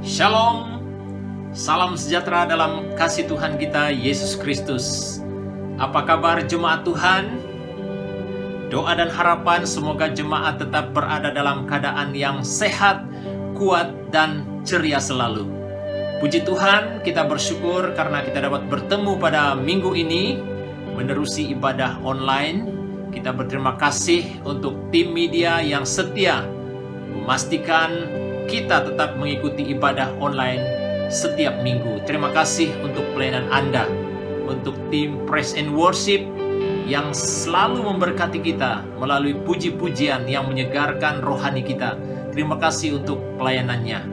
Shalom, salam sejahtera dalam kasih Tuhan kita Yesus Kristus. Apa kabar jemaat Tuhan? Doa dan harapan semoga jemaat tetap berada dalam keadaan yang sehat, kuat, dan ceria selalu. Puji Tuhan, kita bersyukur karena kita dapat bertemu pada minggu ini menerusi ibadah online. Kita berterima kasih untuk tim media yang setia memastikan kita tetap mengikuti ibadah online setiap minggu. Terima kasih untuk pelayanan Anda, untuk tim Praise and Worship yang selalu memberkati kita melalui puji-pujian yang menyegarkan rohani kita. Terima kasih untuk pelayanannya.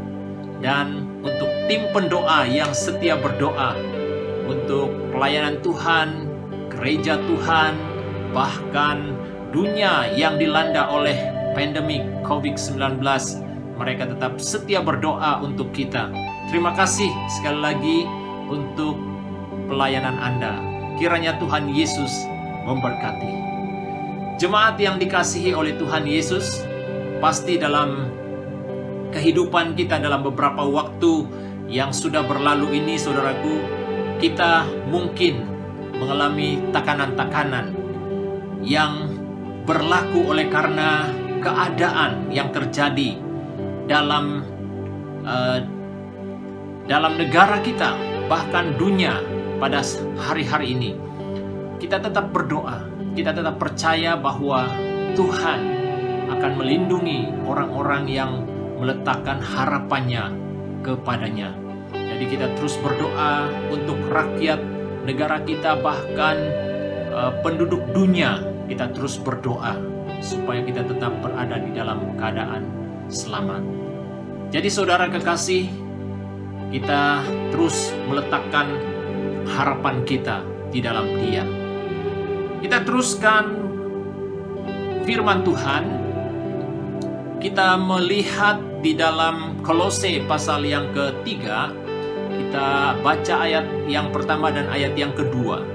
Dan untuk tim pendoa yang setia berdoa untuk pelayanan Tuhan, gereja Tuhan, bahkan dunia yang dilanda oleh pandemi COVID-19, mereka tetap setia berdoa untuk kita. Terima kasih sekali lagi untuk pelayanan Anda. Kiranya Tuhan Yesus memberkati. Jemaat yang dikasihi oleh Tuhan Yesus, pasti dalam kehidupan kita dalam beberapa waktu yang sudah berlalu ini, saudaraku, kita mungkin mengalami tekanan-tekanan yang berlaku oleh karena keadaan yang terjadi dalam negara kita, bahkan dunia pada hari-hari ini. Kita tetap berdoa, kita tetap percaya bahwa Tuhan akan melindungi orang-orang yang meletakkan harapannya kepadanya. Jadi kita terus berdoa untuk rakyat negara kita, bahkan penduduk dunia. Kita terus berdoa supaya kita tetap berada di dalam keadaan selamat. Jadi saudara kekasih, kita terus meletakkan harapan kita di dalam Dia. Kita teruskan firman Tuhan. Kita melihat di dalam Kolose pasal yang ketiga. Kita baca ayat yang pertama dan ayat yang kedua.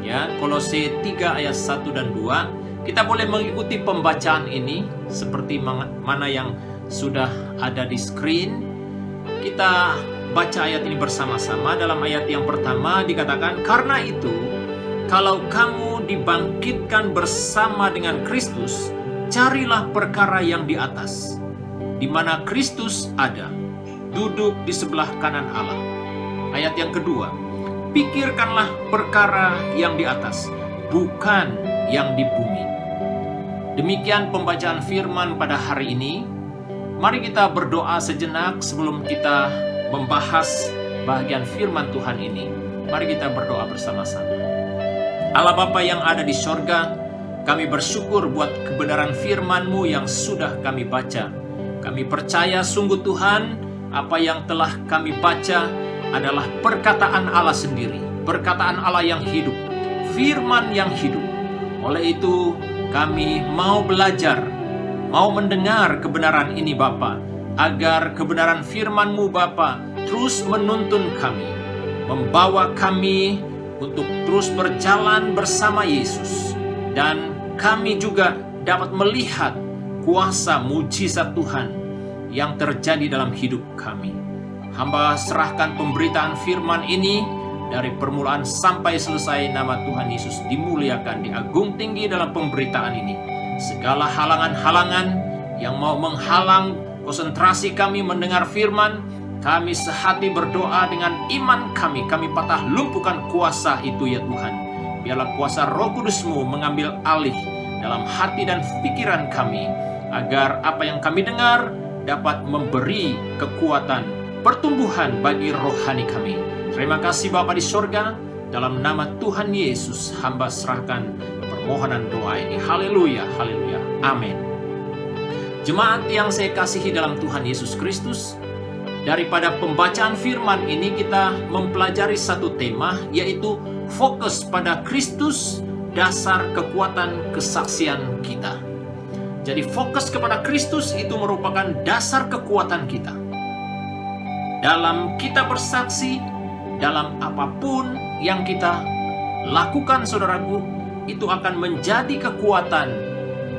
Ya, Kolose 3 ayat 1 dan 2. Kita boleh mengikuti pembacaan ini seperti mana yang sudah ada di screen. Kita baca ayat ini bersama-sama. Dalam ayat yang pertama dikatakan, "Karena itu, kalau kamu dibangkitkan bersama dengan Kristus, carilah perkara yang di atas, di mana Kristus ada, duduk di sebelah kanan Allah." Ayat yang kedua, "Pikirkanlah perkara yang di atas, bukan yang di bumi." Demikian pembacaan firman pada hari ini. Mari kita berdoa sejenak sebelum kita membahas bagian firman Tuhan ini. Mari kita berdoa bersama-sama. Allah Bapa yang ada di sorga, kami bersyukur buat kebenaran firman-Mu yang sudah kami baca. Kami percaya sungguh Tuhan, apa yang telah kami baca adalah perkataan Allah sendiri, perkataan Allah yang hidup, firman yang hidup. Oleh itu, kami mau belajar, mau mendengar kebenaran ini Bapa, agar kebenaran firman-Mu Bapa terus menuntun kami, membawa kami untuk terus berjalan bersama Yesus, dan kami juga dapat melihat kuasa mujizat Tuhan yang terjadi dalam hidup kami. Hamba serahkan pemberitaan firman ini dari permulaan sampai selesai. Nama Tuhan Yesus dimuliakan, diagung tinggi dalam pemberitaan ini. Segala halangan-halangan yang mau menghalang konsentrasi kami mendengar firman, kami sehati berdoa dengan iman kami patah lumpuhkan kuasa itu ya Tuhan. Biarlah kuasa Roh Kudus-Mu mengambil alih dalam hati dan pikiran kami, agar apa yang kami dengar dapat memberi kekuatan, pertumbuhan bagi rohani kami. Terima kasih Bapa di sorga, dalam nama Tuhan Yesus hamba serahkan permohonan doa ini. Haleluya, haleluya, amin. Jemaat yang saya kasihi dalam Tuhan Yesus Kristus, daripada pembacaan firman ini kita mempelajari satu tema, yaitu fokus pada Kristus, dasar kekuatan kesaksian kita. Jadi fokus kepada Kristus itu merupakan dasar kekuatan kita. Dalam kita bersaksi, dalam apapun yang kita lakukan saudaraku, itu akan menjadi kekuatan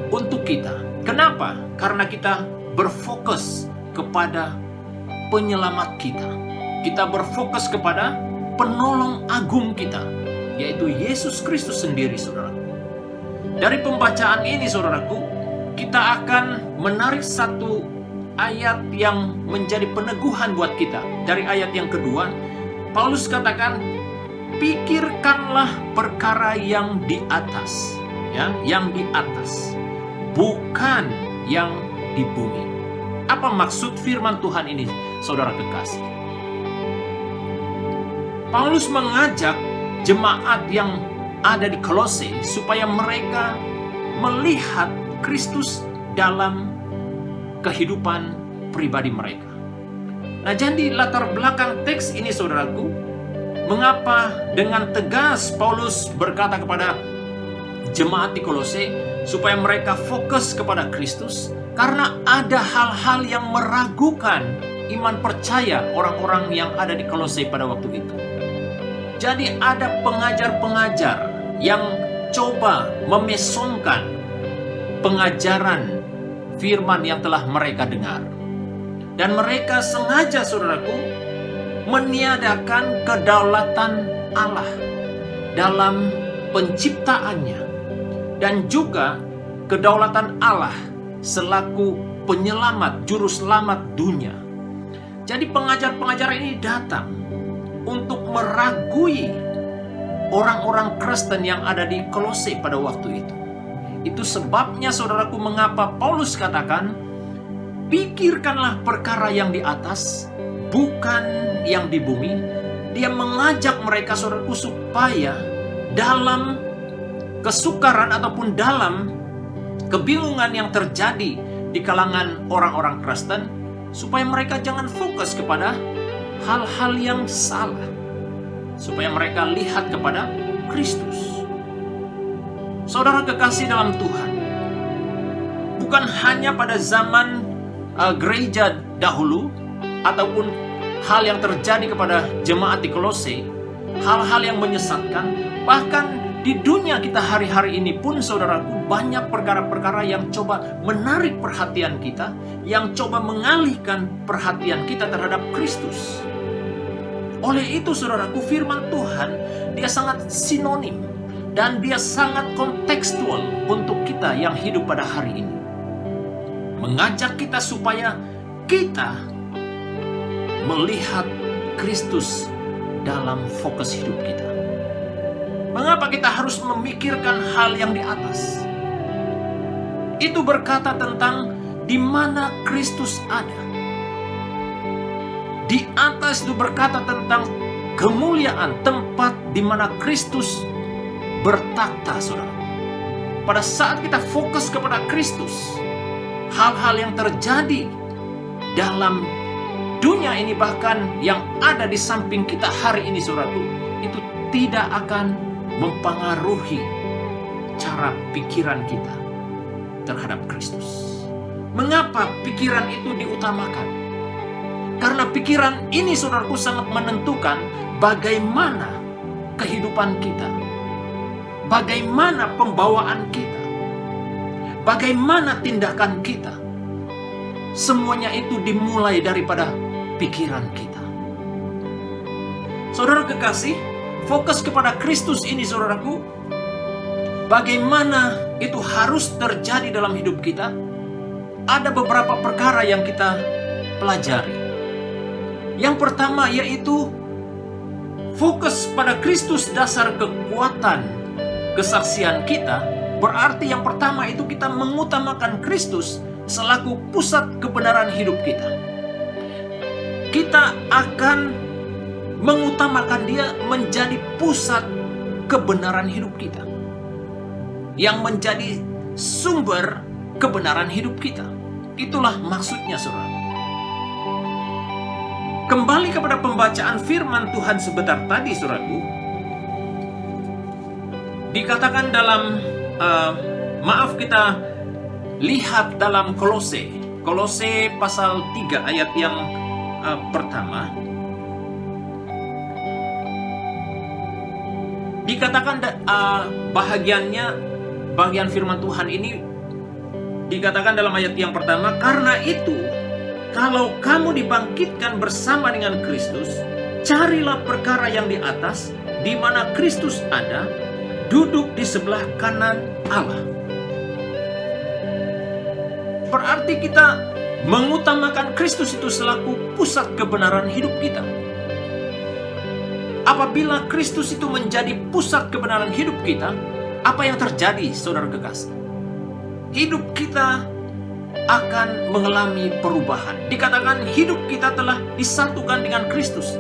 untuk kita. Kenapa? Karena kita berfokus kepada penyelamat kita. Kita berfokus kepada penolong agung kita, yaitu Yesus Kristus sendiri, saudaraku. Dari pembacaan ini, saudaraku, kita akan menarik satu ayat yang menjadi peneguhan buat kita. Dari ayat yang kedua, Paulus katakan, pikirkanlah perkara yang di atas, ya, yang di atas, bukan yang di bumi. Apa maksud firman Tuhan ini, saudara kekasih? Paulus mengajak jemaat yang ada di Kolose supaya mereka melihat Kristus dalam kehidupan pribadi mereka. Nah, jadi latar belakang teks ini, saudaraku, mengapa dengan tegas Paulus berkata kepada jemaat di Kolose supaya mereka fokus kepada Kristus? Karena ada hal-hal yang meragukan iman percaya orang-orang yang ada di Kolose pada waktu itu. Jadi ada pengajar-pengajar yang coba memesongkan pengajaran firman yang telah mereka dengar. Dan mereka sengaja, saudaraku, meniadakan kedaulatan Allah dalam penciptaannya, dan juga kedaulatan Allah selaku penyelamat, juru selamat dunia. Jadi pengajar-pengajar ini datang untuk meragui orang-orang Kristen yang ada di Kolose pada waktu itu. Itu sebabnya, saudaraku, mengapa Paulus katakan, pikirkanlah perkara yang di atas, bukan yang di bumi. Dia mengajak mereka, saudaraku, supaya dalam kesukaran ataupun dalam kebingungan yang terjadi di kalangan orang-orang Kristen, supaya mereka jangan fokus kepada hal-hal yang salah, supaya mereka lihat kepada Kristus. Saudara kekasih dalam Tuhan, bukan hanya pada zaman gereja dahulu ataupun hal yang terjadi kepada jemaat di Kolose, hal-hal yang menyesatkan, bahkan di dunia kita hari-hari ini pun, saudaraku, banyak perkara-perkara yang coba menarik perhatian kita, yang coba mengalihkan perhatian kita terhadap Kristus. Oleh itu, saudaraku, firman Tuhan dia sangat sinonim dan dia sangat kontekstual untuk kita yang hidup pada hari ini. Mengajak kita supaya kita melihat Kristus dalam fokus hidup kita. Mengapa kita harus memikirkan hal yang di atas? Itu berkata tentang di mana Kristus ada. Di atas itu berkata tentang kemuliaan, tempat di mana Kristus bertakhta, saudara. Pada saat kita fokus kepada Kristus, hal-hal yang terjadi dalam dunia ini, bahkan yang ada di samping kita hari ini, saudaraku, itu tidak akan mempengaruhi cara pikiran kita terhadap Kristus. Mengapa pikiran itu diutamakan? Karena pikiran ini, saudaraku, sangat menentukan bagaimana kehidupan kita, bagaimana pembawaan kita, bagaimana tindakan kita. Semuanya itu dimulai daripada pikiran kita. Saudara kekasih, fokus kepada Kristus ini, saudaraku, bagaimana itu harus terjadi dalam hidup kita. Ada beberapa perkara yang kita pelajari. Yang pertama yaitu fokus pada Kristus dasar kekuatan kesaksian kita. Berarti yang pertama itu kita mengutamakan Kristus selaku pusat kebenaran hidup kita. Kita akan mengutamakan dia menjadi pusat kebenaran hidup kita, yang menjadi sumber kebenaran hidup kita. Itulah maksudnya, saudara. Kembali kepada pembacaan firman Tuhan sebentar tadi, saudaraku. Dikatakan dalam kita lihat dalam Kolose pasal 3 ayat yang pertama. Dikatakan bagian firman Tuhan ini dikatakan dalam ayat yang pertama, karena itu Kalau kamu dibangkitkan bersama dengan Kristus, carilah perkara yang di atas, di mana Kristus ada, duduk di sebelah kanan Allah. Berarti kita mengutamakan Kristus itu selaku pusat kebenaran hidup kita. Apabila Kristus itu menjadi pusat kebenaran hidup kita, apa yang terjadi, saudara kekasih? Hidup kita akan mengalami perubahan. Dikatakan hidup kita telah disatukan dengan Kristus.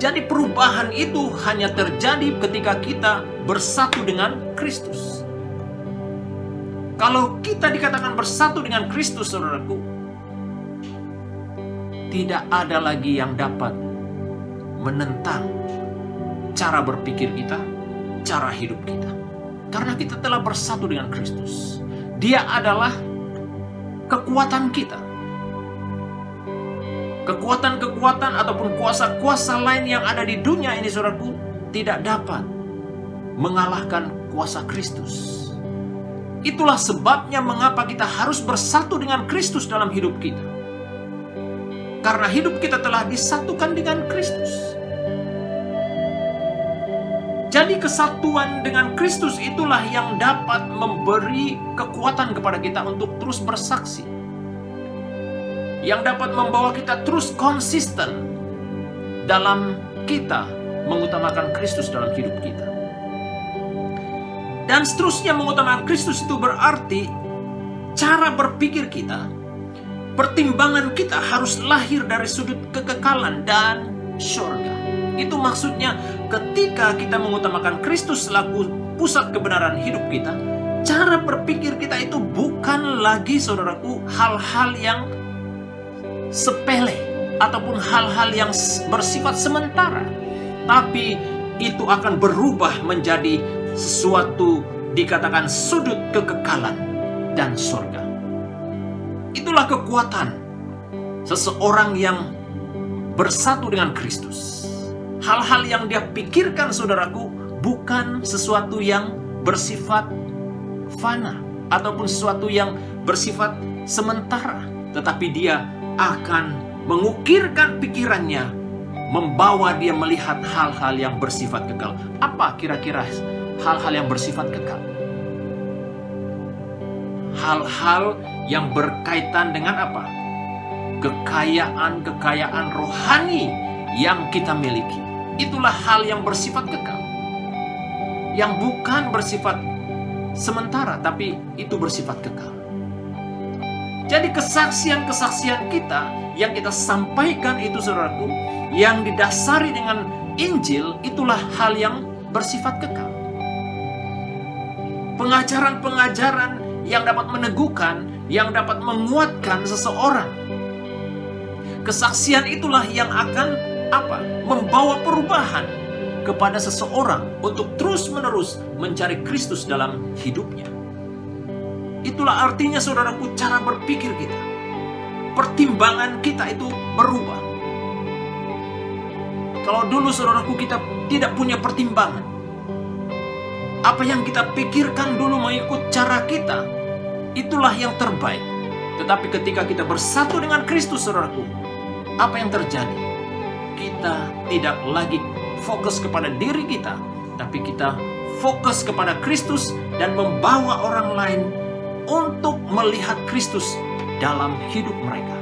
Jadi perubahan itu hanya terjadi ketika kita bersatu dengan Kristus. Kalau kita dikatakan bersatu dengan Kristus, saudaraku, tidak ada lagi yang dapat menentang cara berpikir kita, cara hidup kita. Karena kita telah bersatu dengan Kristus. Dia adalah kekuatan kita. Kekuatan-kekuatan ataupun kuasa-kuasa lain yang ada di dunia ini, saudaraku, tidak dapat mengalahkan kuasa Kristus. Itulah sebabnya mengapa kita harus bersatu dengan Kristus dalam hidup kita. Karena hidup kita telah disatukan dengan Kristus. Jadi kesatuan dengan Kristus itulah yang dapat memberi kekuatan kepada kita untuk terus bersaksi. Yang dapat membawa kita terus konsisten dalam kita mengutamakan Kristus dalam hidup kita. Dan seterusnya mengutamakan Kristus itu berarti cara berpikir kita, pertimbangan kita harus lahir dari sudut kekekalan dan syurga. Itu maksudnya ketika kita mengutamakan Kristus selaku pusat kebenaran hidup kita, cara berpikir kita itu bukan lagi, saudaraku, hal-hal yang sepele ataupun hal-hal yang bersifat sementara. Tapi itu akan berubah menjadi sesuatu dikatakan sudut kekekalan dan surga. Itulah kekuatan seseorang yang bersatu dengan Kristus. Hal-hal yang dia pikirkan, saudaraku, bukan sesuatu yang bersifat fana ataupun sesuatu yang bersifat sementara, tetapi dia akan mengukirkan pikirannya, membawa dia melihat hal-hal yang bersifat kekal. Apa kira-kira hal-hal yang bersifat kekal? Hal-hal yang berkaitan dengan apa? Kekayaan rohani yang kita miliki. Itulah hal yang bersifat kekal. Yang bukan bersifat sementara, tapi itu bersifat kekal. Jadi kesaksian-kesaksian kita yang kita sampaikan itu, saudaraku, yang didasari dengan Injil, itulah hal yang bersifat kekal. Pengajaran-pengajaran yang dapat meneguhkan, yang dapat menguatkan seseorang. Kesaksian itulah yang akan membawa perubahan kepada seseorang untuk terus-menerus mencari Kristus dalam hidupnya. Itulah artinya, saudaraku, cara berpikir kita. Pertimbangan kita itu berubah. Kalau dulu, saudaraku, kita tidak punya pertimbangan. Apa yang kita pikirkan dulu mengikut cara kita, itulah yang terbaik. Tetapi ketika kita bersatu dengan Kristus, saudaraku, apa yang terjadi? Kita tidak lagi fokus kepada diri kita, tapi kita fokus kepada Kristus dan membawa orang lain untuk melihat Kristus dalam hidup mereka.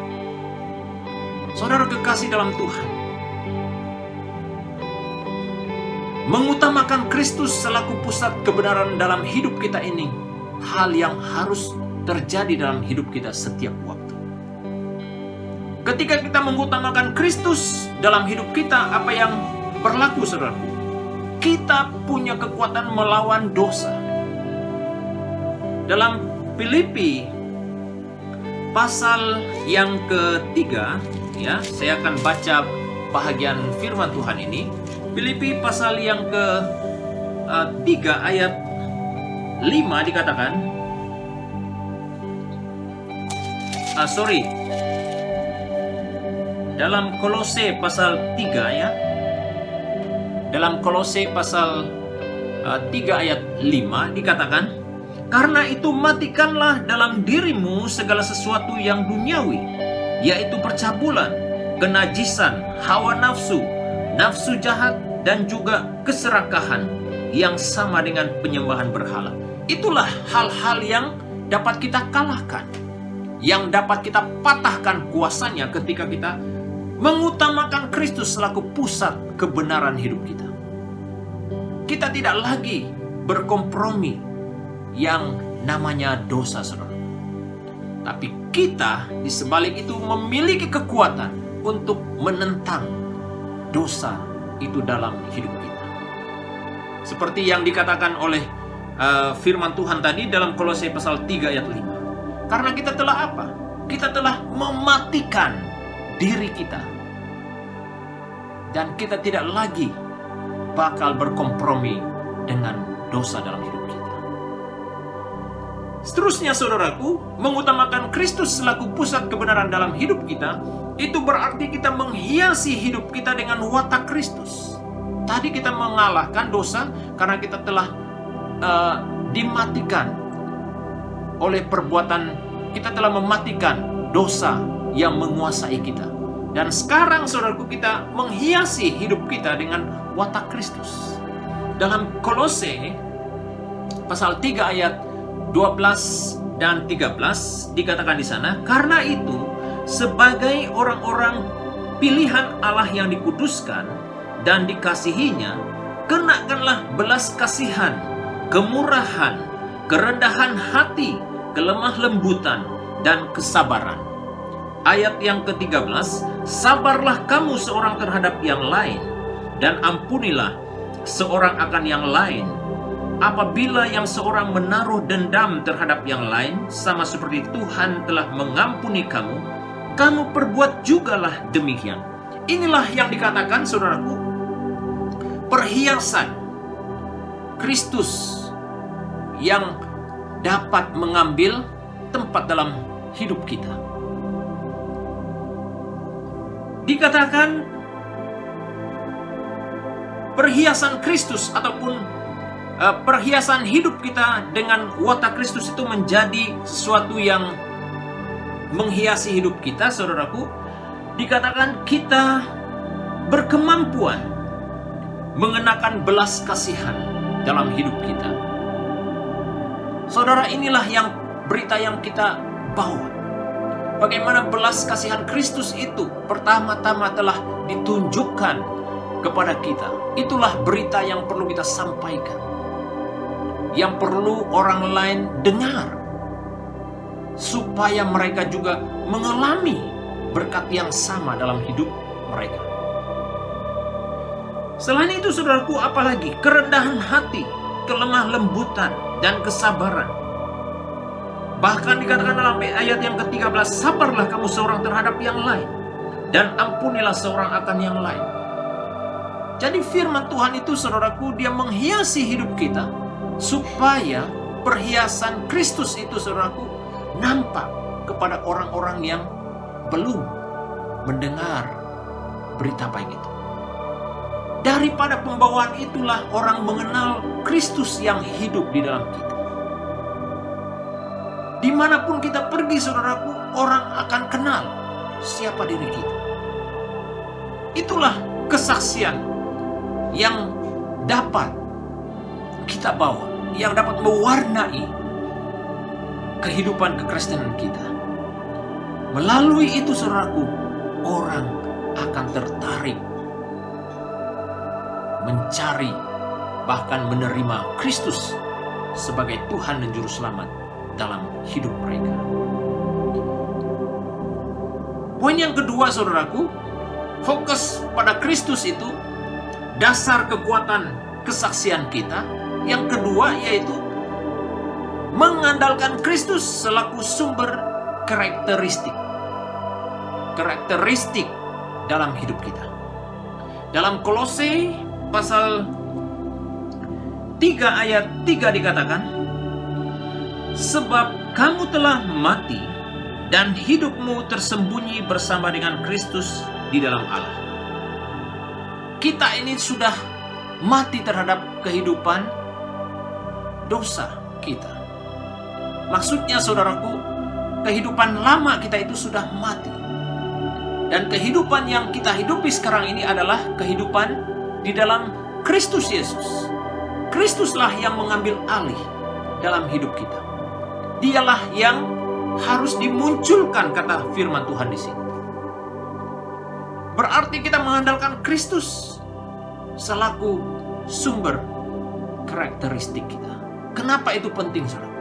Saudara kekasih dalam Tuhan, mengutamakan Kristus selaku pusat kebenaran dalam hidup kita ini hal yang harus terjadi dalam hidup kita setiap waktu. Ketika kita mengutamakan Kristus dalam hidup kita, apa yang berlaku, saudaraku? Kita punya kekuatan melawan dosa. Dalam Filipi pasal yang ketiga, ya, saya akan baca bahagian firman Tuhan ini. Filipi pasal yang ke-3 ayat 5 dikatakan, dalam Kolose pasal 3 ya. Dalam Kolose pasal 3 ayat 5 dikatakan, karena itu matikanlah dalam dirimu segala sesuatu yang duniawi, yaitu percabulan, kenajisan, hawa nafsu, nafsu jahat, dan juga keserakahan yang sama dengan penyembahan berhala. Itulah hal-hal yang dapat kita kalahkan, yang dapat kita patahkan kuasanya ketika kita mengutamakan Kristus selaku pusat kebenaran hidup kita. Kita tidak lagi berkompromi yang namanya dosa, saudara. Tapi kita di sebalik itu memiliki kekuatan untuk menentang dosa itu dalam hidup kita. Seperti yang dikatakan oleh firman Tuhan tadi dalam Kolose pasal 3 ayat 5. Karena kita telah apa? Kita telah mematikan diri kita. Dan kita tidak lagi bakal berkompromi dengan dosa dalam hidup kita. Seterusnya, saudaraku, mengutamakan Kristus selaku pusat kebenaran dalam hidup kita, itu berarti kita menghiasi hidup kita dengan watak Kristus. Tadi kita mengalahkan dosa karena kita telah dimatikan oleh perbuatan, kita telah mematikan dosa yang menguasai kita. Dan sekarang, saudaraku, kita menghiasi hidup kita dengan watak Kristus. Dalam Kolose pasal 3 ayat 12 dan 13 dikatakan di sana, karena itu sebagai orang-orang pilihan Allah yang dikuduskan dan dikasihinya, kenakanlah belas kasihan, kemurahan, kerendahan hati, kelemah lembutan, dan kesabaran. Ayat yang ke-13, sabarlah kamu seorang terhadap yang lain, dan ampunilah seorang akan yang lain. Apabila yang seorang menaruh dendam terhadap yang lain, sama seperti Tuhan telah mengampuni kamu, kamu perbuat jugalah demikian. Inilah yang dikatakan, saudaraku, perhiasan Kristus yang dapat mengambil tempat dalam hidup kita. Dikatakan perhiasan Kristus ataupun perhiasan hidup kita dengan watak Kristus itu menjadi sesuatu yang menghiasi hidup kita, saudaraku. Dikatakan kita berkemampuan mengenakan belas kasihan dalam hidup kita. Saudara, inilah yang berita yang kita bawa. Bagaimana belas kasihan Kristus itu pertama-tama telah ditunjukkan kepada kita. Itulah berita yang perlu kita sampaikan, yang perlu orang lain dengar, supaya mereka juga mengalami berkat yang sama dalam hidup mereka. Selain itu, saudaraku, apalagi kerendahan hati, kelemah lembutan, dan kesabaran. Bahkan dikatakan dalam ayat yang ke-13, sabarlah kamu seorang terhadap yang lain, dan ampunilah seorang akan yang lain. Jadi firman Tuhan itu, saudaraku, dia menghiasi hidup kita, supaya perhiasan Kristus itu, saudaraku, nampak kepada orang-orang yang belum mendengar berita baik itu. Daripada pembawaan itulah orang mengenal Kristus yang hidup di dalam kita. Dimanapun kita pergi, saudaraku, orang akan kenal siapa diri kita. Itulah kesaksian yang dapat kita bawa, yang dapat mewarnai kehidupan kekristenan kita. Melalui itu, saudaraku, orang akan tertarik mencari, bahkan menerima Kristus sebagai Tuhan dan Juru Selamat dalam hidup mereka. Poin yang kedua, saudaraku, fokus pada Kristus itu dasar kekuatan kesaksian kita. Yang kedua yaitu mengandalkan Kristus selaku sumber karakteristik dalam hidup kita. Dalam Kolose pasal 3 ayat 3 dikatakan, sebab kamu telah mati dan hidupmu tersembunyi bersama dengan Kristus di dalam Allah. Kita ini sudah mati terhadap kehidupan dosa kita. Maksudnya, saudaraku, kehidupan lama kita itu sudah mati. Dan kehidupan yang kita hidupi sekarang ini adalah kehidupan di dalam Kristus Yesus. Kristuslah yang mengambil alih dalam hidup kita. Dialah yang harus dimunculkan, kata firman Tuhan di sini. Berarti kita mengandalkan Kristus selaku sumber karakteristik kita. Kenapa itu penting, saudara?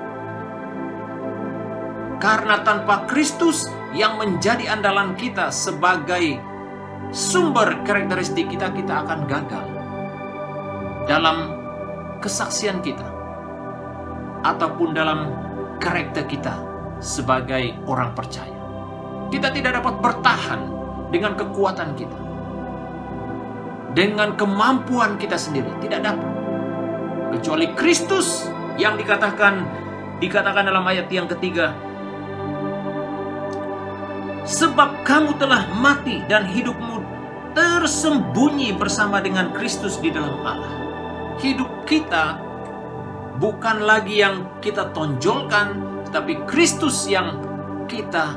Karena tanpa Kristus yang menjadi andalan kita sebagai sumber karakteristik kita, kita akan gagal dalam kesaksian kita ataupun dalam karakter kita sebagai orang percaya. Kita tidak dapat bertahan dengan kekuatan kita, dengan kemampuan kita sendiri, tidak dapat. Kecuali Kristus yang dikatakan dalam ayat yang ketiga, sebab kamu telah mati dan hidupmu tersembunyi bersama dengan Kristus di dalam Allah. Hidup kita bukan lagi yang kita tonjolkan, tapi Kristus yang kita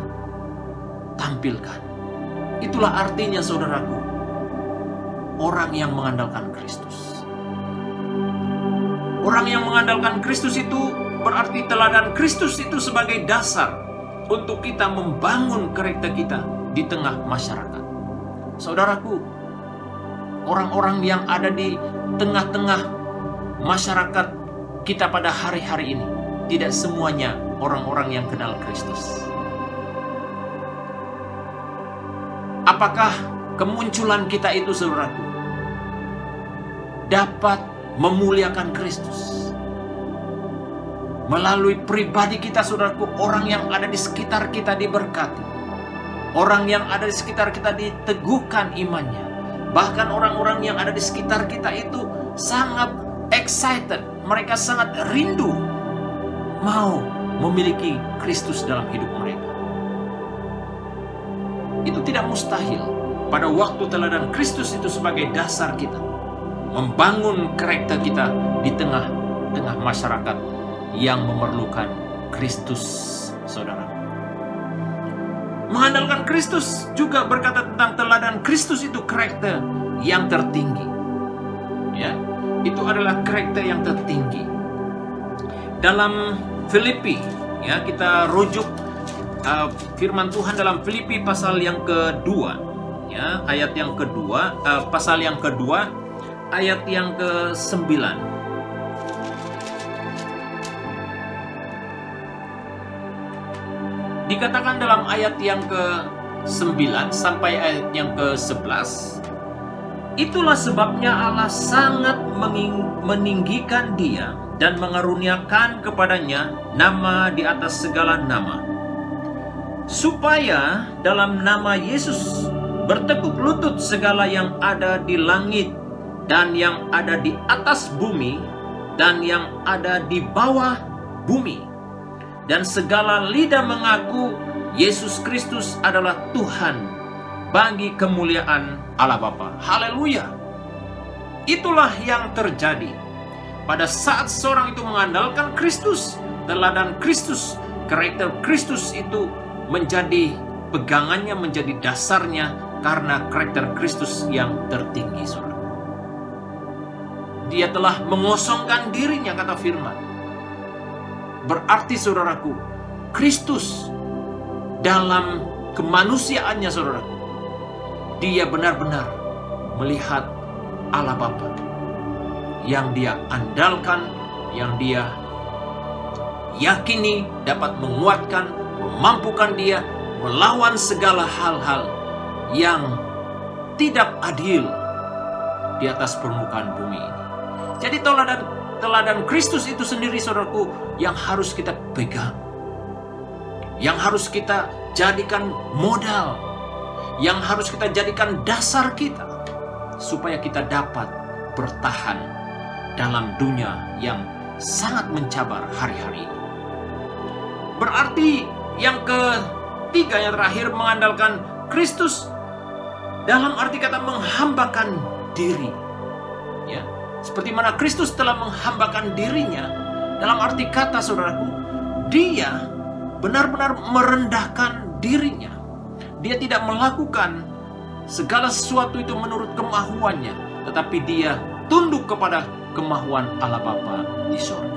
tampilkan. Itulah artinya, saudaraku, orang yang mengandalkan Kristus. Orang yang mengandalkan Kristus itu berarti teladan Kristus itu sebagai dasar untuk kita membangun karakter kita di tengah masyarakat. Saudaraku, orang-orang yang ada di tengah-tengah masyarakat kita pada hari-hari ini, tidak semuanya orang-orang yang kenal Kristus. Apakah kemunculan kita itu, saudaraku, dapat memuliakan Kristus? Melalui pribadi kita, saudaraku, orang yang ada di sekitar kita diberkati. Orang yang ada di sekitar kita diteguhkan imannya. Bahkan orang-orang yang ada di sekitar kita itu sangat excited. Mereka sangat rindu mau memiliki Kristus dalam hidup mereka. Itu tidak mustahil pada waktu teladan Kristus itu sebagai dasar kita membangun karakter kita di tengah-tengah masyarakat yang memerlukan Kristus, saudara. Mengandalkan Kristus juga berkata tentang teladan Kristus itu karakter yang tertinggi. Ya, itu adalah karakter yang tertinggi. Dalam Filipi, ya, kita rujuk firman Tuhan dalam Filipi pasal yang kedua, ya, ayat yang kedua, pasal yang kedua, ayat yang ke-9. Dikatakan dalam ayat yang ke-9 sampai ayat yang ke-11, itulah sebabnya Allah sangat meninggikan dia dan mengaruniakan kepadanya nama di atas segala nama, supaya dalam nama Yesus bertekuk lutut segala yang ada di langit dan yang ada di atas bumi dan yang ada di bawah bumi, dan segala lidah mengaku Yesus Kristus adalah Tuhan, bagi kemuliaan Allah Bapa. Haleluya. Itulah yang terjadi pada saat seorang itu mengandalkan Kristus, teladan Kristus, karakter Kristus itu menjadi pegangannya, menjadi dasarnya, karena karakter Kristus yang tertinggi, saudara. Dia telah mengosongkan dirinya, kata firman. Berarti, saudaraku, Kristus dalam kemanusiaannya, saudaraku, dia benar-benar melihat Allah Bapa yang dia andalkan, yang dia yakini dapat menguatkan, memampukan dia melawan segala hal-hal yang tidak adil di atas permukaan bumi ini. Jadi teladan Kristus itu sendiri, saudaraku, yang harus kita pegang, yang harus kita jadikan modal, yang harus kita jadikan dasar kita, supaya kita dapat bertahan dalam dunia yang sangat mencabar hari-hari ini. Berarti yang ketiga, yang terakhir, mengandalkan Kristus dalam arti kata menghambakan diri, ya. Seperti mana Kristus telah menghambakan dirinya, dalam arti kata, saudaraku, dia benar-benar merendahkan dirinya, Dia tidak melakukan segala sesuatu itu menurut kemahuannya, tetapi dia tunduk kepada kemahuan Allah Bapa di sorga.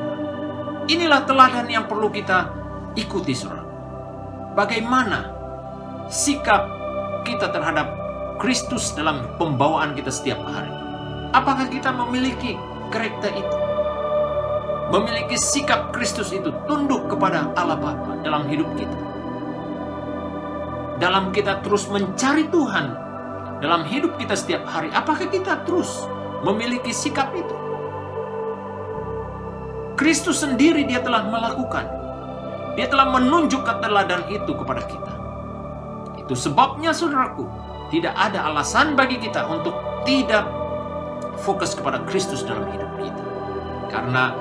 Inilah teladan yang perlu kita ikuti, saudara. Bagaimana sikap kita terhadap Kristus dalam pembawaan kita setiap hari? Apakah kita memiliki karakter itu? Memiliki sikap Kristus itu, tunduk kepada Allah Bapa dalam hidup kita. Dalam kita terus mencari Tuhan, dalam hidup kita setiap hari, apakah kita terus memiliki sikap itu? Kristus sendiri dia telah melakukan. Dia telah menunjuk teladan itu kepada kita. Itu sebabnya, saudaraku, tidak ada alasan bagi kita untuk tidak fokus kepada Kristus dalam hidup kita. Karena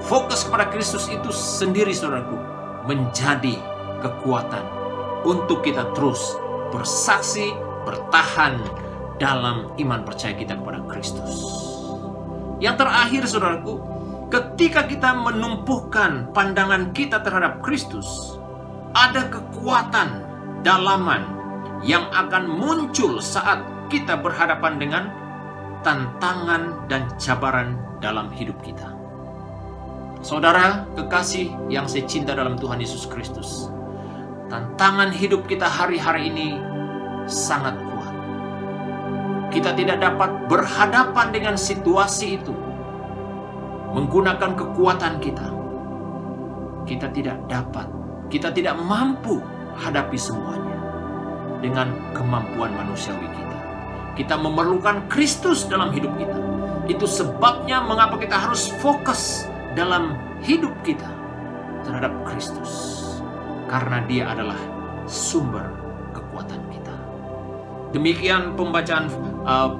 fokus kepada Kristus itu sendiri, saudaraku, menjadi kekuatan untuk kita terus bersaksi, bertahan dalam iman percaya kita kepada Kristus. Yang terakhir, saudaraku, ketika kita menumpuhkan pandangan kita terhadap Kristus, ada kekuatan dalaman yang akan muncul saat kita berhadapan dengan tantangan dan cabaran dalam hidup kita. Saudara kekasih yang saya cinta dalam Tuhan Yesus Kristus, tantangan hidup kita hari-hari ini sangat kuat. Kita tidak dapat berhadapan dengan situasi itu menggunakan kekuatan kita. Kita tidak mampu hadapi semuanya dengan kemampuan manusiawi kita. Kita memerlukan Kristus dalam hidup kita. Itu sebabnya mengapa kita harus fokus dalam hidup kita terhadap Kristus. Karena dia adalah sumber kekuatan kita. Demikian pembacaan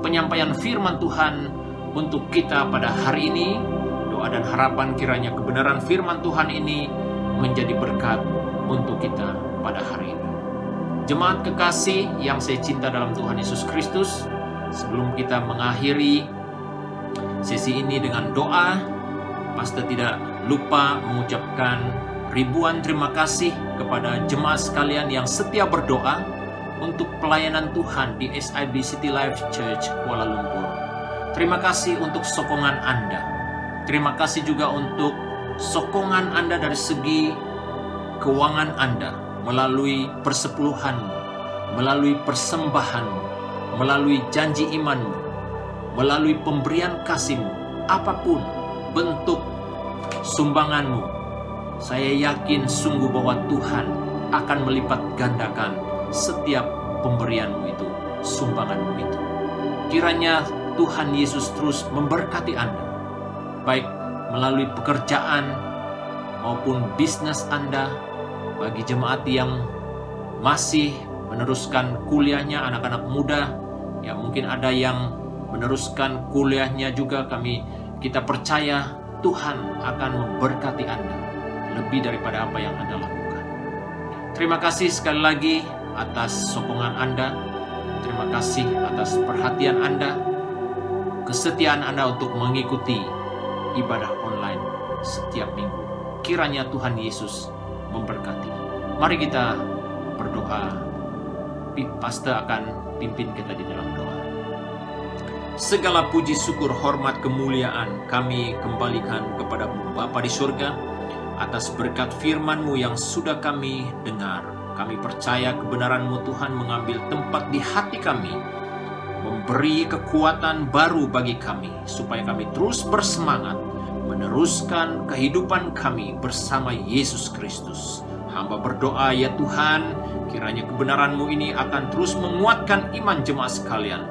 penyampaian firman Tuhan untuk kita pada hari ini. Doa dan harapan kiranya kebenaran firman Tuhan ini menjadi berkat untuk kita pada hari ini. Jemaat kekasih yang saya cinta dalam Tuhan Yesus Kristus, sebelum kita mengakhiri sesi ini dengan doa, pastor tidak lupa mengucapkan ribuan terima kasih kepada jemaat sekalian yang setia berdoa untuk pelayanan Tuhan di SIB City Life Church Kuala Lumpur. Terima kasih untuk sokongan Anda. Terima kasih juga untuk sokongan Anda dari segi keuangan Anda, melalui persepuluhanmu, melalui persembahanmu, melalui janji imanmu, melalui pemberian kasihmu, apapun bentuk sumbanganmu. Saya yakin sungguh bahwa Tuhan akan melipat gandakan setiap pemberianmu itu, sumbanganmu itu. Kiranya Tuhan Yesus terus memberkati Anda, baik melalui pekerjaan maupun bisnis Anda. Bagi jemaat yang masih meneruskan kuliahnya, anak-anak muda, ya mungkin ada yang meneruskan kuliahnya juga, kita percaya Tuhan akan memberkati Anda lebih daripada apa yang Anda lakukan. Terima kasih sekali lagi atas sokongan Anda. Terima kasih atas perhatian Anda, kesetiaan Anda untuk mengikuti ibadah online setiap minggu. Kiranya Tuhan Yesus memberkati. Mari kita berdoa. Pastor akan pimpin kita di dalam doa. Segala puji, syukur, hormat, kemuliaan kami kembalikan kepada-Mu Bapa di surga atas berkat firman-Mu yang sudah kami dengar. Kami percaya kebenaran-Mu Tuhan mengambil tempat di hati kami, memberi kekuatan baru bagi kami supaya kami terus bersemangat meneruskan kehidupan kami bersama Yesus Kristus. Hamba berdoa ya Tuhan, kiranya kebenaran-Mu ini akan terus menguatkan iman jemaat sekalian,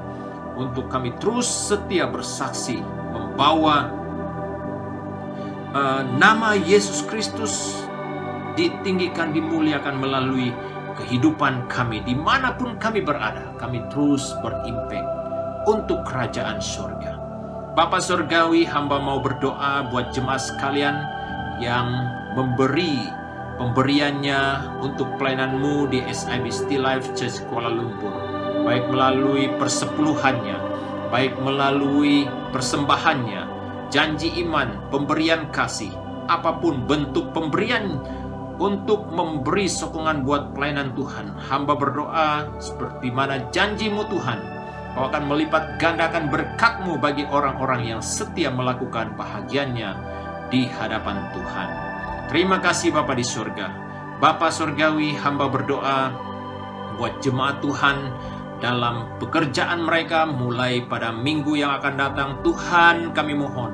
untuk kami terus setia bersaksi, membawa nama Yesus Kristus ditinggikan, dimuliakan melalui kehidupan kami. Dimanapun kami berada, kami terus berimpact untuk kerajaan surga. Bapa Surgawi, hamba mau berdoa buat jemaat sekalian yang memberi pemberiannya untuk pelayanan-Mu di SIB City Life Church Kuala Lumpur, baik melalui persepuluhannya, baik melalui persembahannya, janji iman, pemberian kasih, apapun bentuk pemberian untuk memberi sokongan buat pelayanan Tuhan. Hamba berdoa seperti mana janji-Mu Tuhan, Kau akan melipat gandakan berkat-Mu bagi orang-orang yang setia melakukan bahagiannya di hadapan Tuhan. Terima kasih Bapa di surga. Bapa surgawi, hamba berdoa buat jemaat Tuhan dalam pekerjaan mereka mulai pada minggu yang akan datang. Tuhan, kami mohon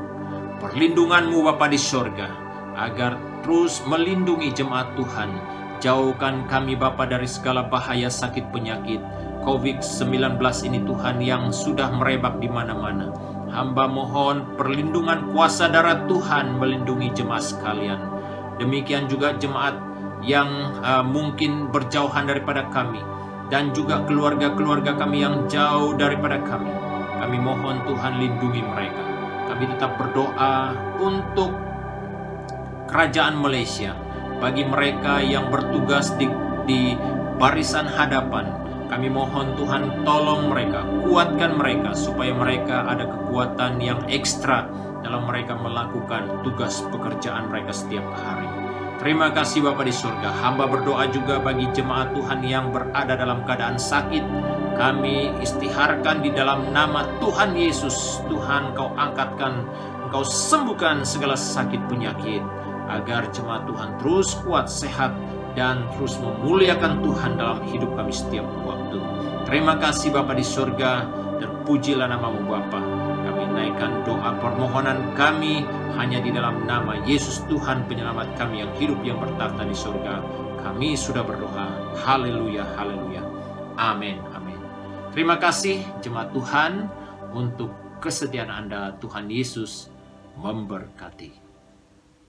perlindungan-Mu Bapa di surga, agar terus melindungi jemaat Tuhan. Jauhkan kami Bapa dari segala bahaya sakit penyakit COVID-19 ini Tuhan, yang sudah merebak di mana-mana. Hamba mohon perlindungan kuasa darah Tuhan melindungi jemaat sekalian. Demikian juga jemaat yang mungkin berjauhan daripada kami, dan juga keluarga-keluarga kami yang jauh daripada kami. Kami mohon Tuhan lindungi mereka. Kami tetap berdoa untuk kerajaan Malaysia, bagi mereka yang bertugas di barisan hadapan. Kami mohon Tuhan tolong mereka, kuatkan mereka, supaya mereka ada kekuatan yang ekstra dalam mereka melakukan tugas pekerjaan mereka setiap hari. Terima kasih Bapa di surga. Hamba berdoa juga bagi jemaat Tuhan yang berada dalam keadaan sakit. Kami istiharkan di dalam nama Tuhan Yesus. Tuhan, Kau angkatkan, Kau sembuhkan segala sakit penyakit, agar jemaat Tuhan terus kuat, sehat, dan terus memuliakan Tuhan dalam hidup kami setiap waktu. Terima kasih Bapa di surga, terpujilah nama-Mu Bapa. Kami naikkan doa permohonan kami hanya di dalam nama Yesus Tuhan penyelamat kami yang hidup, yang bertahta di surga. Kami sudah berdoa. Haleluya, haleluya. Amin, amin. Terima kasih jemaat Tuhan untuk kesediaan Anda. Tuhan Yesus memberkati.